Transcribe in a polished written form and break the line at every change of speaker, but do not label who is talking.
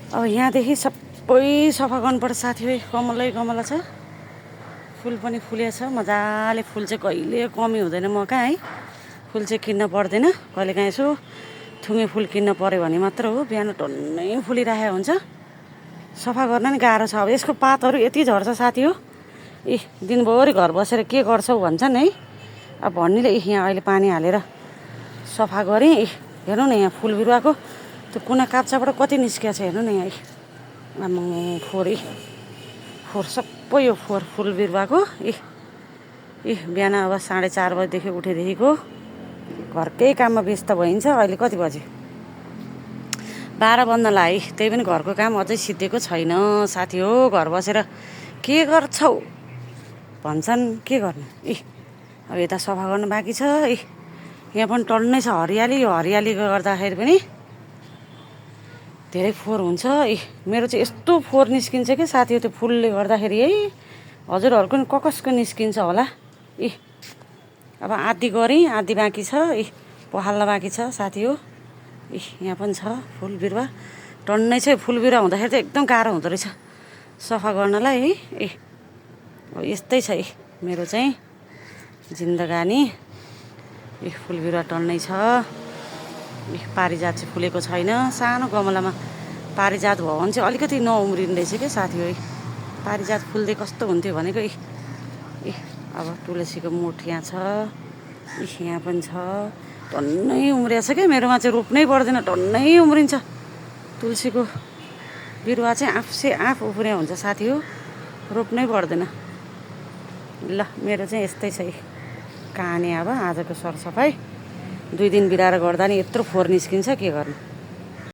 अब यहाँदेखि सबै सफा गर्नुपर्छ साथीभाइ। कमलै कमला छ, फुल पनि फुलेको छ मजाले। फुल चाहिँ कहिले कमी हुँदैन म कहाँ है। फुल चाहिँ किन्न पर्दैन, कहिलेकाहीँ यसो थुङ्गे फुल किन्न पऱ्यो भने मात्र हो। बिहान टन्नै फुलिरहेको हुन्छ, सफा गर्न नि गाह्रो छ। अब यसको पातहरू यति झर्छ साथी हो। दिनभरि घर बसेर के गर्छौ भन्छन् है। अब भन्नेले यहाँ अहिले पानी हालेर सफा गरेँ। हेर्नु न यहाँ फुल बिरुवाको त्यो कुना काप्चाबाट कति निस्किएको छ हेर्नु न यहाँ। आम्म फोहोर फोहोर सबै यो फोहोर फुल बिरुवाको। बिहान अब 4:30 बजीदेखि उठेदेखिको घरकै काममा व्यस्त भइन्छ। अहिले कति बज्यो? 12 बज्न लाग्यो। त्यही पनि घरको काम अझै सिद्धेको छैन साथी हो। घर बसेर के गर्छौ भन्छन्, के गर्नु। अब यता सफा गर्नु बाँकी छ। यहाँ पनि टन्नै छ हरियाली। यो हरियालीले गर्दाखेरि पनि धेरै फोहोर हुन्छ। मेरो चाहिँ यस्तो फोहोर निस्किन्छ कि साथी हो त्यो फुलले गर्दाखेरि है। हजुरहरूको नि कसको निस्किन्छ होला। अब आधी गरेँ, आधी बाँकी छ। पखाल्न बाँकी छ साथी हो। यहाँ पनि छ फुल बिरुवा टन्नै छ। फुल बिरुवा हुँदाखेरि चाहिँ एकदम गाह्रो हुँदो रहेछ सफा गर्नलाई है। यस्तै छ मेरो चाहिँ जिन्दगानी। फुल बिरुवा टन्नै छ। पारिजात चाहिँ फुलेको छैन। सानो गमलामा पारिजात भयो भने चाहिँ अलिकति नउम्रिने रहेछ क्या साथी हो। पारिजात फुल्दै कस्तो हुन्थ्यो भनेको। अब तुलसीको मुठ यहाँ छ। यहाँ पनि छ। टन्नै उम्रिएको छ क्या। मेरोमा चाहिँ रोप्नै पर्दैन, टन्नै उम्रिन्छ। तुलसीको बिरुवा चाहिँ आफ उफ्रिया हुन्छ साथी हो, रोप्नै पर्दैन। ल मेरो चाहिँ यस्तै छ कहानी। अब आजको सरसफाइ 2 दिन बिराएर गर्दा नि यत्रो फोहोर निस्किन्छ, के गर्नु।